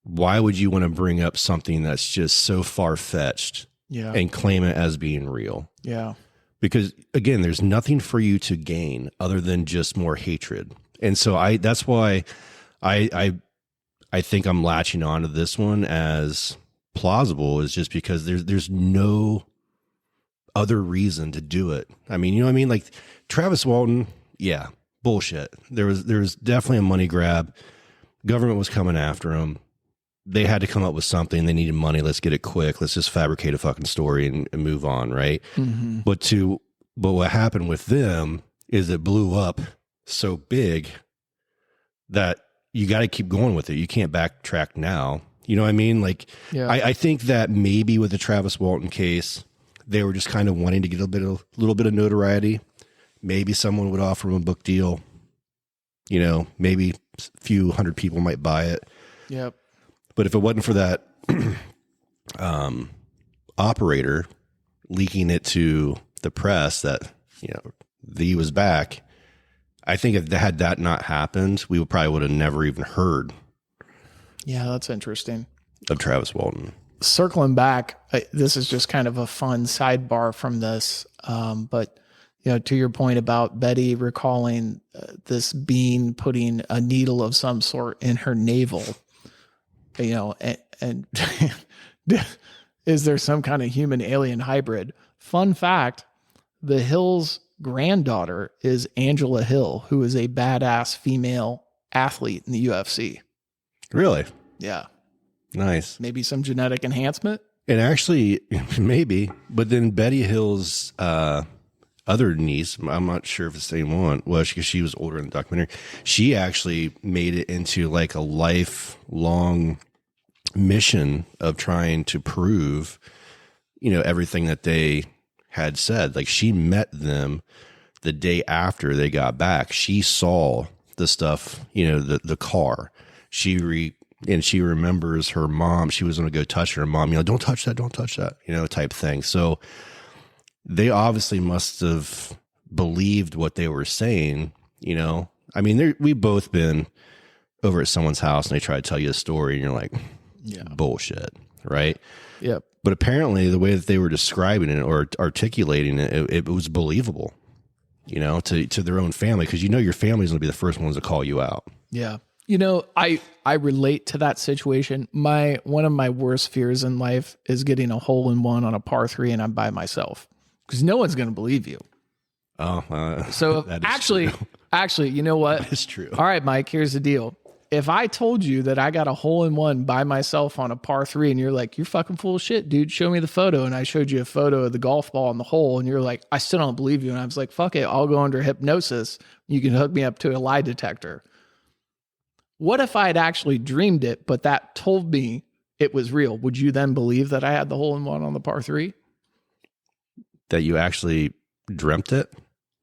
why would you want to bring up something that's just so far-fetched and claim it as being real? Yeah. Because again, there's nothing for you to gain other than just more hatred. And so that's why I think I'm latching onto this one as plausible is just because there's no other reason to do it. I mean, you know what I mean? Like Travis Walton, yeah, bullshit. There was definitely a money grab. Government was coming after him. They had to come up with something. They needed money. Let's get it quick. Let's just fabricate a fucking story and move on, right? Mm-hmm. But what happened with them is it blew up so big that you got to keep going with it. You can't backtrack now. You know what I mean? Like, yeah. I think that maybe with the Travis Walton case, they were just kind of wanting to get a little bit of notoriety. Maybe someone would offer them a book deal. You know, maybe a few hundred people might buy it. Yep. But if it wasn't for that operator leaking it to the press that, you know, he was back, I think if had that not happened, we would have never even heard. Yeah, that's interesting. Of Travis Walton. Circling back, this is just kind of a fun sidebar from this, but you know, to your point about Betty recalling this being putting a needle of some sort in her navel, you know, and is there some kind of human alien hybrid? Fun fact, the Hill's granddaughter is Angela Hill, who is a badass female athlete in the UFC. Really? Yeah. Nice. Maybe some genetic enhancement? And actually, maybe, but then Betty Hill's other niece, I'm not sure if it's the same one, well, because she was older in the documentary, she actually made it into like a lifelong mission of trying to prove, you know, everything that they had said. Like she met them the day after they got back. She saw the stuff, you know, the car. And she remembers her mom. She was going to go touch her mom, you know, don't touch that, you know, type thing. So they obviously must have believed what they were saying, you know. I mean, we've both been over at someone's house and they try to tell you a story and you're like, yeah, bullshit, right? Yep. But apparently the way that they were describing it or articulating it, it was believable, you know, to their own family, because you know your family's going to be the first ones to call you out. Yeah. You know, I relate to that situation. One of my worst fears in life is getting a hole in one on a par 3 and I'm by myself, because no one's going to believe you. Oh, so actually, you know what? That is true. All right, Mike, here's the deal. If I told you that I got a hole in one by myself on a par 3 and you're like, you're fucking full of shit, dude, show me the photo. And I showed you a photo of the golf ball in the hole and you're like, I still don't believe you. And I was like, fuck it, I'll go under hypnosis. You can hook me up to a lie detector. What if I had actually dreamed it, but that told me it was real? Would you then believe that I had the hole in one on the par 3? That you actually dreamt it,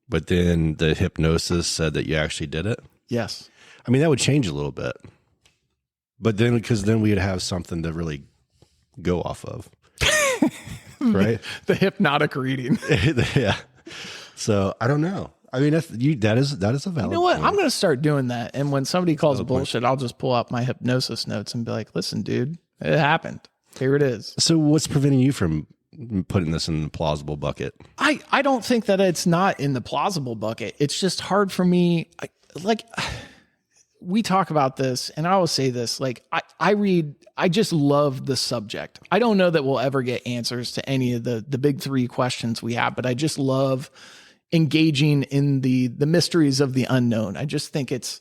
but then the hypnosis said that you actually did it? Yes. I mean, that would change a little bit. But then, because then we'd have something to really go off of. Right? The hypnotic reading. Yeah. So I don't know. I mean, that is a valid. You know what? point. I'm going to start doing that. And when somebody calls bullshit, I'll just pull out my hypnosis notes and be like, listen, dude, it happened. Here it is. So what's preventing you from putting this in the plausible bucket? I don't think that it's not in the plausible bucket. It's just hard for me. We talk about this and I always say this, like I just love the subject. I don't know that we'll ever get answers to any of the big 3 questions we have, but I just love engaging in the mysteries of the unknown. I just think it's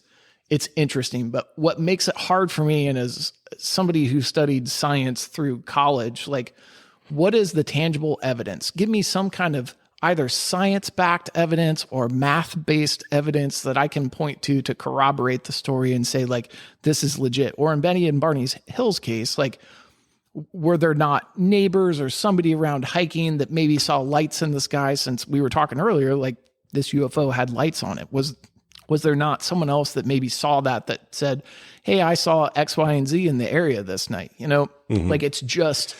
interesting. But what makes it hard for me, and as somebody who studied science through college, like, what is the tangible evidence? Give me some kind of either science-backed evidence or math-based evidence that I can point to corroborate the story and say, like, this is legit. Or in Betty and Barney Hill's case, like, were there not neighbors or somebody around hiking that maybe saw lights in the sky? Since we were talking earlier, like, this UFO had lights on it. Was there not someone else that maybe saw that said, hey, I saw X, Y, and Z in the area this night? You know, like, it's just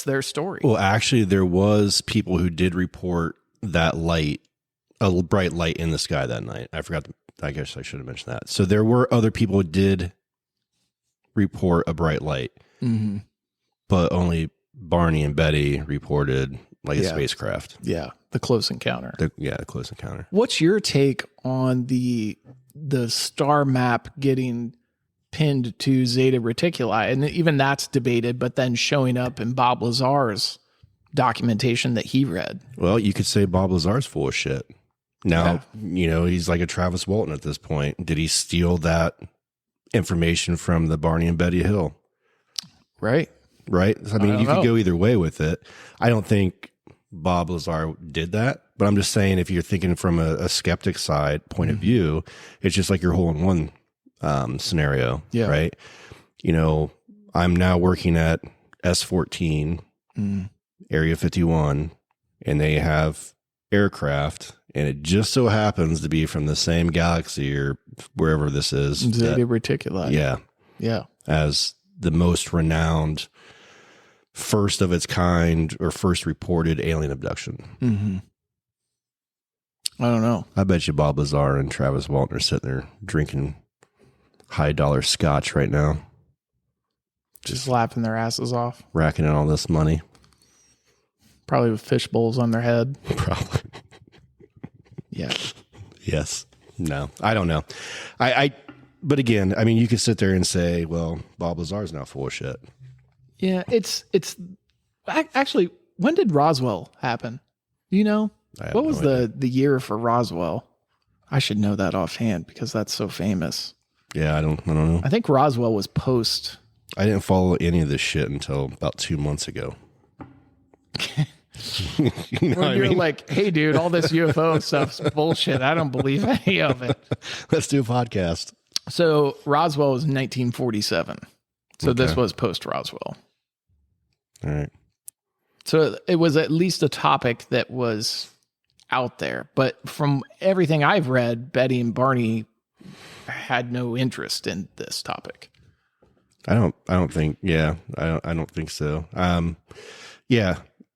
their story. Well, actually, there was people who did report that light, a bright light in the sky that night. I guess I should have mentioned that. So there were other people who did report a bright light, but only Barney and Betty reported like a spacecraft. Yeah, the close encounter. The close encounter. What's your take on the star map getting pinned to Zeta Reticuli, and even that's debated, but then showing up in Bob Lazar's documentation that he read. Well, you could say Bob Lazar's full of shit. Now, he's like a Travis Walton at this point. Did he steal that information from the Barney and Betty Hill? Right. I mean, you could go either way with it. I don't think Bob Lazar did that, but I'm just saying, if you're thinking from a skeptic side point of view, it's just like your hole-in-one scenario, right? I'm now working at S14, Area 51, and they have aircraft, and it just so happens to be from the same galaxy or wherever this is. Zeta Reticuli. Yeah. As the most renowned, first of its kind, or first reported alien abduction. I don't know. I bet you Bob Lazar and Travis Walton are sitting there drinking high-dollar scotch right now. Just laughing their asses off. Racking in all this money. Probably with fish bowls on their head. Probably. Yeah. Yes. No, I don't know. But again, I mean, you could sit there and say, well, Bob Lazar's not full of shit. Yeah, it's actually, when did Roswell happen? Do you know? What was the year for Roswell? I should know that offhand because that's so famous. Yeah, I don't know. I think Roswell was post. I didn't follow any of this shit until about 2 months ago. When you're like, hey, dude, all this UFO stuff's bullshit. I don't believe any of it. Let's do a podcast. So Roswell was 1947. So this was post Roswell. All right. So it was at least a topic that was out there. But from everything I've read, Betty and Barney had no interest in this topic. I don't think so. Yeah,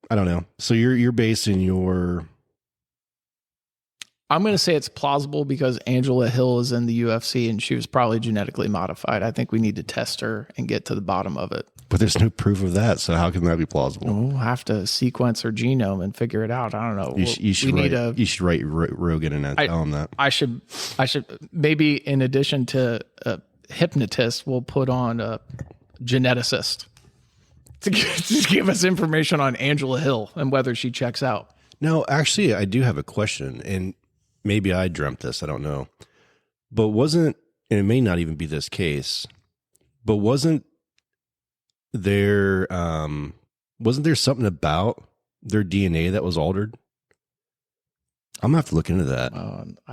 I don't know. So you're basing your... I'm going to say it's plausible because Angela Hill is in the UFC and she was probably genetically modified. I think we need to test her and get to the bottom of it. But there's no proof of that, so how can that be plausible? We'll have to sequence her genome and figure it out. I don't know. You should write Rogan and tell him that. I should maybe, in addition to a hypnotist, we'll put on a geneticist to give us information on Angela Hill and whether she checks out. No, actually, I do have a question, and maybe I dreamt this. I don't know. But and it may not even be this case, but wasn't there something about their DNA that was altered? I'm gonna have to look into that.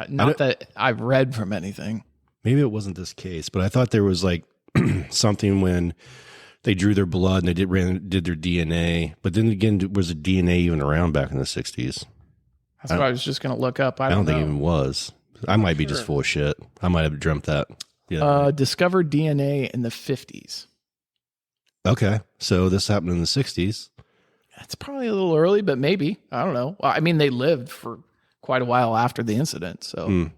Not that I've read from anything. Maybe it wasn't this case, but I thought there was like something when they drew their blood and they did their DNA. But then again, was the DNA even around back in the 60s? That's what I was just going to look up. I don't think it even was. I might be just full of shit. I might have dreamt that. Discovered DNA in the 50s. Okay. So this happened in the 60s. It's probably a little early, but maybe. I don't know. Well, I mean, they lived for quite a while after the incident. So,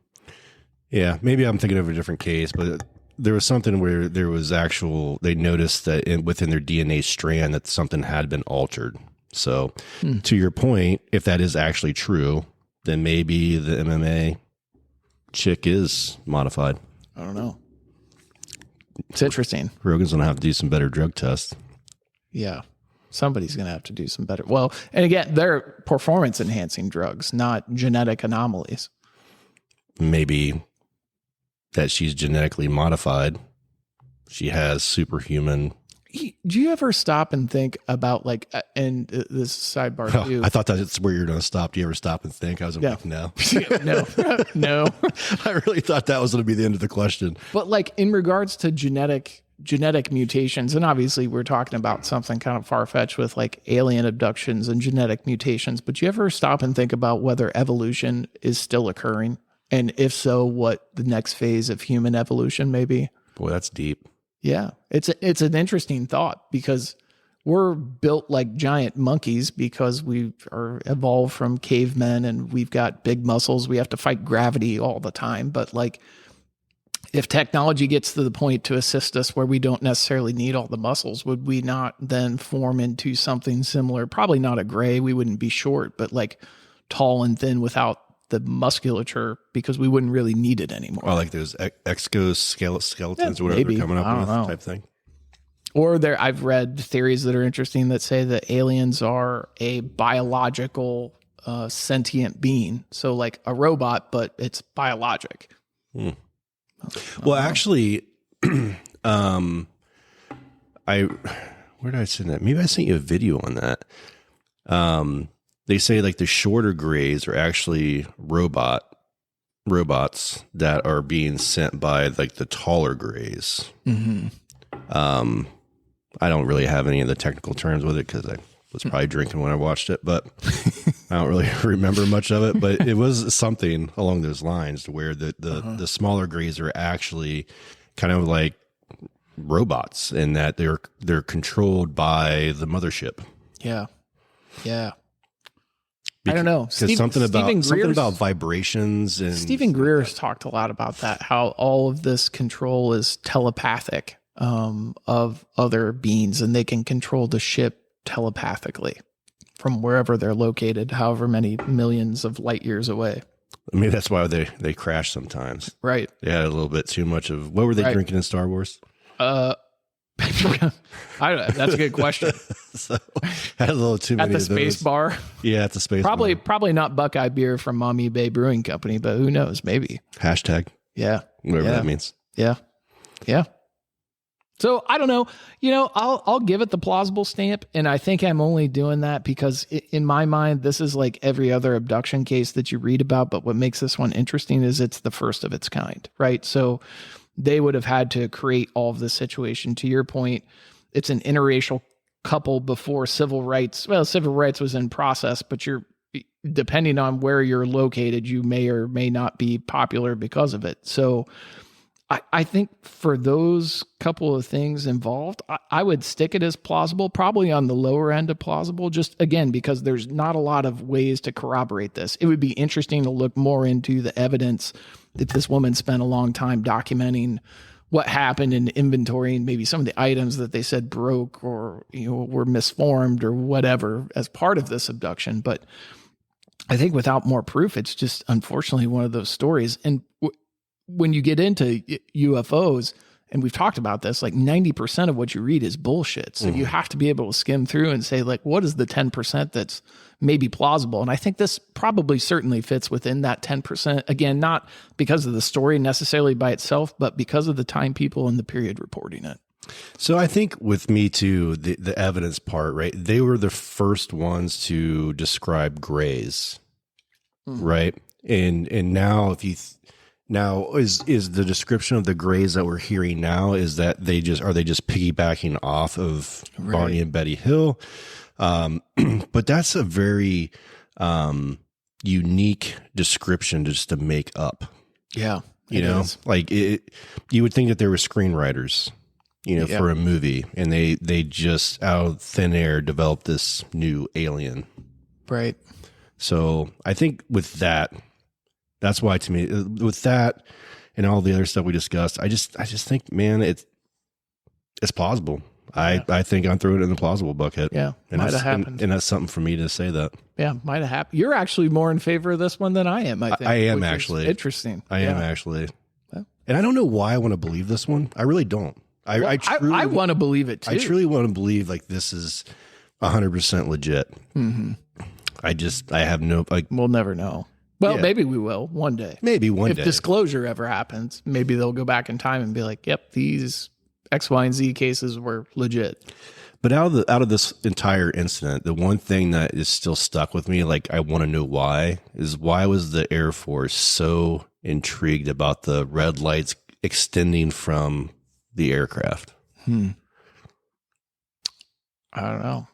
yeah, maybe I'm thinking of a different case, but there was something where there was they noticed that within their DNA strand that something had been altered. So to your point, if that is actually true, then maybe the MMA chick is modified. I don't know. It's interesting. Rogan's going to have to do some better drug tests. Yeah. Somebody's going to have to do some better. Well, and again, they're performance enhancing drugs, not genetic anomalies. Maybe that she's genetically modified. She has superhuman. Do you ever stop and think about and this sidebar too? I thought that's where you're going to stop. Do you ever stop and think? I was like, no. No. I really thought that was going to be the end of the question. But in regards to genetic mutations, and obviously we're talking about something kind of far-fetched with alien abductions and genetic mutations, but you ever stop and think about whether evolution is still occurring? And if so, what the next phase of human evolution may be? Boy, that's deep. Yeah, it's an interesting thought because we're built like giant monkeys because we are evolved from cavemen and we've got big muscles. We have to fight gravity all the time. But if technology gets to the point to assist us where we don't necessarily need all the muscles, would we not then form into something similar? Probably not a gray. We wouldn't be short, but tall and thin without the musculature because we wouldn't really need it anymore. Oh, like those exoskeletons or whatever they're coming up with type thing. Or I've read theories that are interesting that say that aliens are a biological sentient being. So like a robot, but it's biologic. Well, actually, where did I send that? Maybe I sent you a video on that. They say like the shorter grays are actually robots that are being sent by like the taller grays. I don't really have any of the technical terms with it because I was probably drinking when I watched it, but I don't really remember much of it. But it was something along those lines to where the smaller grays are actually kind of like robots in that they're controlled by the mothership. Yeah. I don't know. Something about vibrations and Stephen Greer's talked a lot about that, how all of this control is telepathic of other beings, and they can control the ship telepathically from wherever they're located, however many millions of light years away. I mean, that's why they crash sometimes. Right. They had a little bit too much of, what were they drinking in Star Wars? That's a good question. So had a little too many at the space bar. Yeah, at the space bar. Probably not Buckeye beer from Mommy Bay Brewing Company, but who knows? Maybe. Hashtag. Yeah. Whatever that means. Yeah. So I don't know. I'll give it the plausible stamp, and I think I'm only doing that because in my mind, this is like every other abduction case that you read about. But what makes this one interesting is it's the first of its kind, right? So they would have had to create all of this situation. To your point, it's an interracial couple before civil rights. Well, civil rights was in process, but depending on where you're located, you may or may not be popular because of it. So I think for those couple of things involved, I would stick it as plausible, probably on the lower end of plausible, just again, because there's not a lot of ways to corroborate this. It would be interesting to look more into the evidence that this woman spent a long time documenting what happened and inventorying maybe some of the items that they said broke or were misformed or whatever as part of this abduction. But I think without more proof, it's just unfortunately one of those stories. And when you get into UFOs, and we've talked about this, like 90% of what you read is bullshit. So you have to be able to skim through and say, like, what is the 10% that's maybe plausible? And I think this probably certainly fits within that 10%. Again, not because of the story necessarily by itself, but because of the time people in the period reporting it. So I think with me too, the evidence part, right? They were the first ones to describe grays, right? And now if you... Now, is the description of the grays that we're hearing now, is that are they just piggybacking off of Barney and Betty Hill? But that's a very unique description just to make up. Yeah. Like you would think that there were screenwriters, for a movie, and they just out of thin air developed this new alien. Right. So I think with that, that's why, to me, with that and all the other stuff we discussed, I just think, man, it's plausible. Yeah. I think I'm throwing it in the plausible bucket. Yeah, might have happened. And that's something for me to say that. Yeah, might have happened. You're actually more in favor of this one than I am, I think. I am actually. Interesting. I am actually. Yeah. And I don't know why I want to believe this one. I really don't. I want to believe it too. I truly want to believe like this is 100% legit. Mm-hmm. I have no... We'll never know. Well, maybe we will one day. Maybe one day. If disclosure ever happens, maybe they'll go back in time and be like, yep, these X, Y, and Z cases were legit. But out of this entire incident, the one thing that is still stuck with me, like I want to know why was the Air Force so intrigued about the red lights extending from the aircraft? I don't know.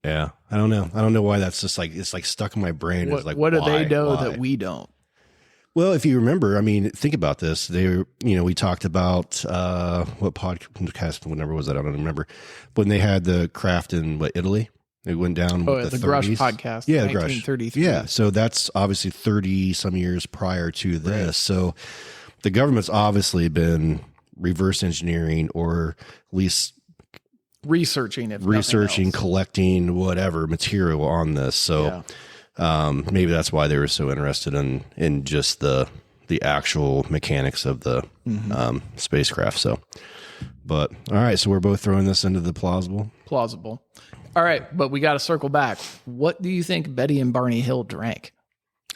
Yeah, I don't know. I don't know why that's just like, it's like stuck in my brain. What do they know that we don't? Well, if you remember, I mean, think about this. We talked about what podcast, what number was that? I don't remember. When they had the craft in Italy, it went down. The Grush podcast. Yeah, 1933. Yeah, so that's obviously 30 some years prior to this. Right. So the government's obviously been reverse engineering, or at least researching, collecting whatever material on this. So Maybe that's why they were so interested in just the actual mechanics of the spacecraft. So, but all right, so we're both throwing this into the plausible. Plausible. All right, but we got to circle back. What do you think Betty and Barney Hill drank?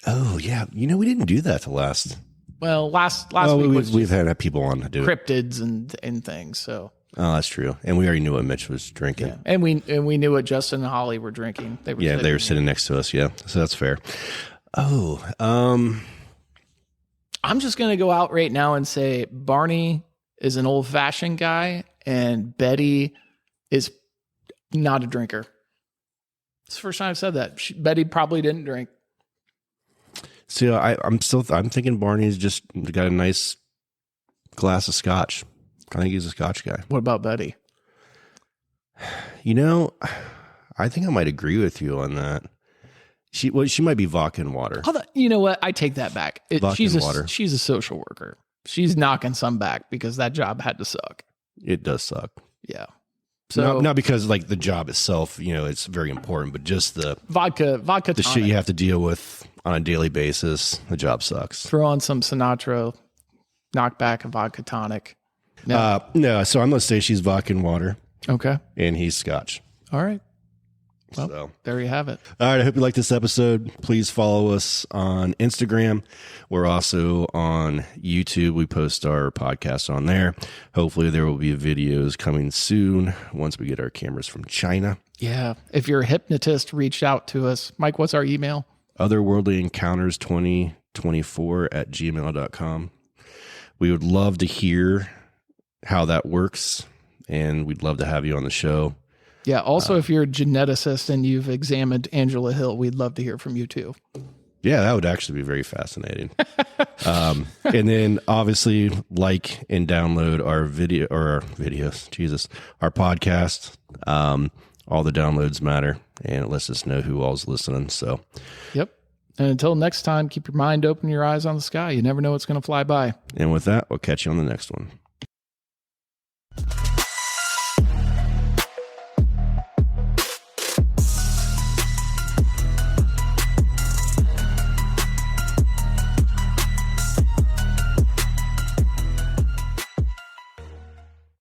Oh yeah, we didn't do that to last. Well, last week we've had people on to do cryptids and things. So that's true, and we already knew what Mitch was drinking, and we knew what Justin and Holly were drinking. They were sitting next to us. Yeah, so that's fair. Oh, I'm just gonna go out right now and say Barney is an old fashioned guy, and Betty is not a drinker. It's the first time I've said that. Betty probably didn't drink. See, I'm thinking Barney's just got a nice glass of scotch. I think he's a scotch guy. What about Betty? I think I might agree with you on that. She might be vodka and water. You know what? I take that back. She's a social worker. She's knocking some back because that job had to suck. It does suck. Yeah. So not because like the job itself, it's very important, but just the vodka, the tonic. shit you have to deal with on a daily basis. The job sucks. Throw on some Sinatra, knock back a vodka tonic. No. So I'm gonna say she's vodka and water. Okay. And he's scotch. All right. Well, so there you have it. All right. I hope you liked this episode. Please follow us on Instagram. We're also on YouTube. We post our podcast on there. Hopefully there will be videos coming soon once we get our cameras from China. Yeah. If you're a hypnotist, reach out to us. Mike, what's our email? Otherworldly Encounters 2024@gmail.com. We would love to hear how that works, and we'd love to have you on the show. Yeah. Also, if you're a geneticist and you've examined Angela Hill, we'd love to hear from you too. Yeah, that would actually be very fascinating. And then obviously like and download our our podcast. All the downloads matter, and it lets us know who all's listening. So, yep. And until next time, keep your mind open, your eyes on the sky. You never know what's going to fly by. And with that, we'll catch you on the next one.